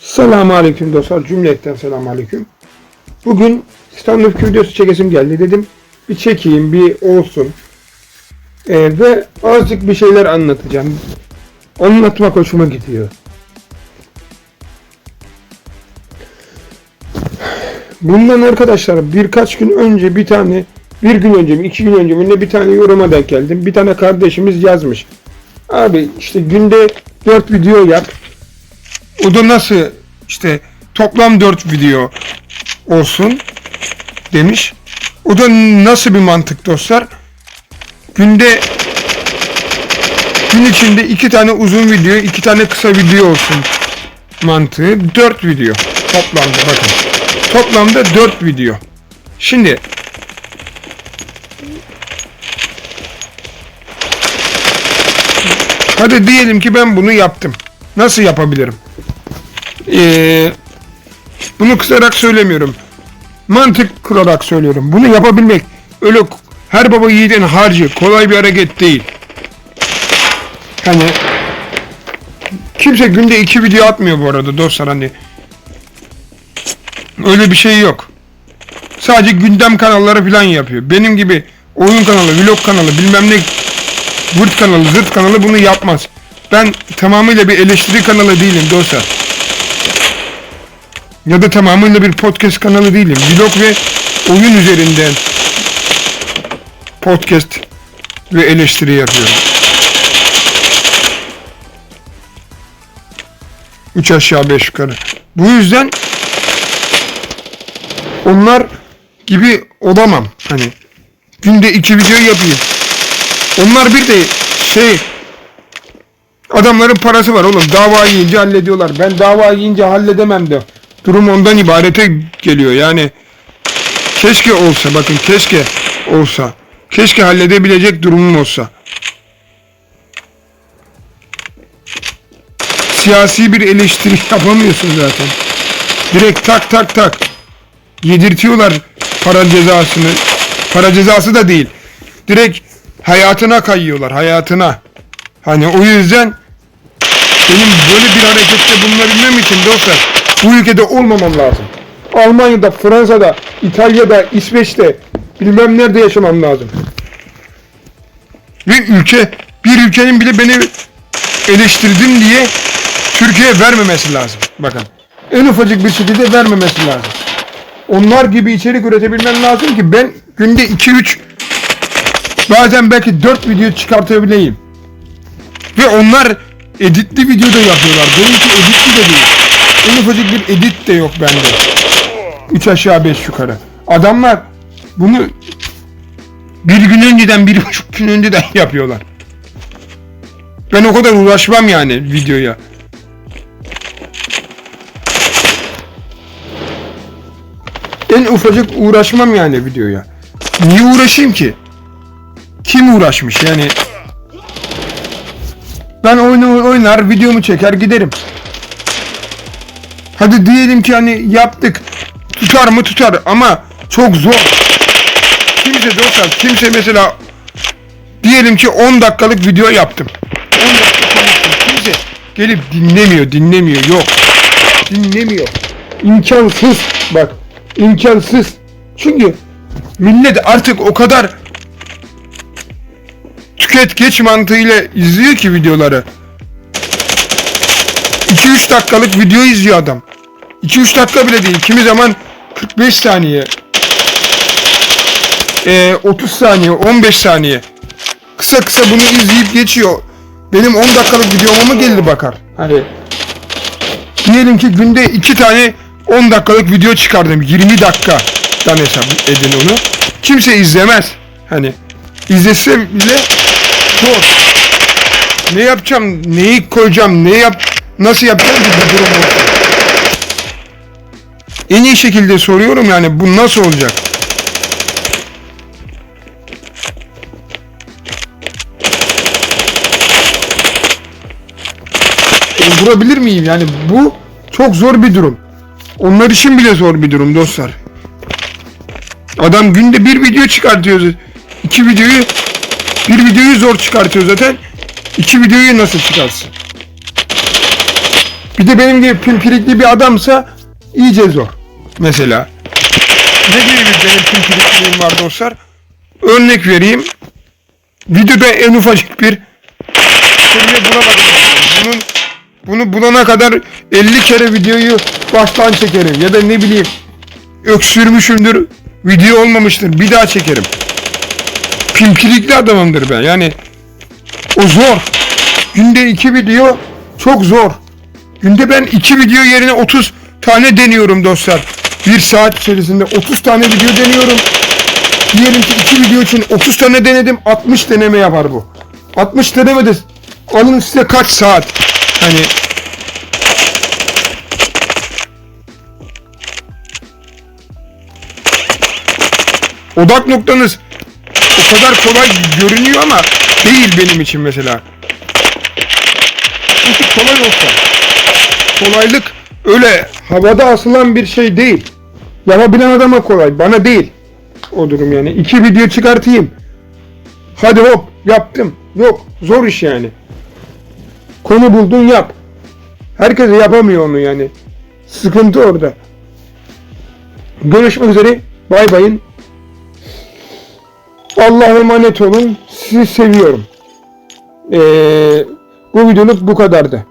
Selamun Aleyküm dostlar, cümletten selamun aleyküm. Bugün stand-up videosu çekesim geldi, dedim bir çekeyim, bir olsun. Ve azıcık bir şeyler anlatacağım. Anlatmak hoşuma gidiyor. Bundan arkadaşlar birkaç gün önce bir gün önce mi 2 gün önce mi bir tane yoruma denk geldim. Bir tane kardeşimiz yazmış. Abi işte günde 4 video yap. O da nasıl işte toplam 4 video olsun demiş. O da nasıl bir mantık dostlar? Gün içinde 2 tane uzun video, 2 tane kısa video olsun mantığı. 4 video toplamda, bakın. Toplamda 4 video. Şimdi hadi diyelim ki ben bunu yaptım. Nasıl yapabilirim? Bunu kısarak söylemiyorum. Mantık kurarak söylüyorum. Bunu yapabilmek öyle her baba yiğidin harcı, kolay bir hareket değil. Hani kimse günde 2 video atmıyor bu arada dostlar, hani öyle bir şey yok. Sadece gündem kanalları falan yapıyor. Benim gibi oyun kanalı, vlog kanalı, bilmem ne vırt kanalı, zırt kanalı bunu yapmaz. Ben tamamıyla bir eleştiri kanalı değilim dostlar. Ya da tamamıyla bir podcast kanalı değilim. Vlog ve oyun üzerinden podcast ve eleştiri yapıyorum. 3 aşağı 5 yukarı. Bu yüzden onlar gibi olamam. Hani günde 2 video yapayım. Onlar bir de adamların parası var oğlum. Dava yiyince hallediyorlar. Ben dava yiyince halledemem de. Durum ondan ibarete geliyor. Yani keşke olsa, bakın keşke olsa. Keşke halledebilecek durumum olsa. Siyasi bir eleştiri yapamıyorsun zaten. Direkt tak yedirtiyorlar para cezasını. Para cezası da değil. Direkt hayatına kayıyorlar, hayatına. Hani o yüzden benim böyle bir harekette bulunabilmem için dostlar bu ülkede olmamam lazım. Almanya'da, Fransa'da, İtalya'da, İsveç'te bilmem nerede yaşamam lazım. Ve bir ülkenin bile beni eleştirdim diye Türkiye'ye vermemesi lazım. Bakın. En ufacık bir şekilde vermemesi lazım. Onlar gibi içerik üretebilmem lazım ki ben günde 2-3 bazen belki 4 video çıkartabileyim. Ve onlar editli video da yapıyorlar. Benimki editli de değil. En ufacık bir edit de yok bende. 3 aşağı 5 yukarı. Adamlar bunu bir gün önceden, 1,5 gün önceden yapıyorlar. Ben o kadar uğraşmam yani videoya. En ufacık uğraşmam yani videoya. Niye uğraşayım ki? Kim uğraşmış yani? Ben oynar, videomu çeker giderim. Hadi diyelim ki hani yaptık. Tutar mı? Tutar ama çok zor. Kimse mesela diyelim ki 10 dakikalık video yaptım. 10 dakika konuştum. Kimse gelip dinlemiyor. Yok. Dinlemiyor. İmkansız. Bak. İmkansız. Çünkü millet artık o kadar tüket geç mantığıyla izliyor ki videoları. 2-3 dakikalık video izliyor adam. 2-3 dakika bile değil. Kimi zaman 45 saniye. 30 saniye, 15 saniye. Kısa bunu izleyip geçiyor. Benim 10 dakikalık videoma mı gelir bakar? Hani diyelim ki günde 2 tane 10 dakikalık video çıkardım. 20 dakikadan hesap edin onu. Kimse izlemez. Hani izlese bile zor. Ne yapacağım? Neyi koyacağım? Nasıl yapacağım ki bu durum olsun? En iyi şekilde soruyorum yani, bu nasıl olacak? Öldürebilir miyim? Yani bu çok zor bir durum. Onlar için bile zor bir durum dostlar. Adam günde bir video çıkartıyor. Bir videoyu zor çıkartıyor zaten. 2 videoyu nasıl çıkarsın? Bir de benim gibi pimpirikli bir adamsa iyice zor. Mesela. Ne gibi benim pimpirikliğim var dostlar? Örnek vereyim. Videoda en ufacık bir seviye bulamadım. Bunu bulana kadar 50 kere videoyu baştan çekerim. Ya da ne bileyim öksürmüşümdür. Video olmamıştır. Bir daha çekerim. Pimpirikli adamımdır ben. Yani o zor. Günde 2 video çok zor. Günde ben 2 video yerine 30 tane deniyorum dostlar. 1 saat içerisinde 30 tane video deniyorum. Diyelim ki 2 video için 30 tane denedim. 60 deneme yapar bu. 60 denemede alın size kaç saat? Hani odak noktanız o kadar kolay görünüyor ama değil benim için mesela. Çünkü kolay olsa. Kolaylık öyle havada asılan bir şey değil. Yapabilen adama kolay, bana değil. O durum yani. 2 video çıkartayım. Hadi hop yaptım. Yok, zor iş yani. Konu buldun yap. Herkes yapamıyor onu yani. Sıkıntı orada. Görüşmek üzere. Bay bayın. Allah'a emanet olun. Sizi seviyorum. Bu videoluk bu kadardı.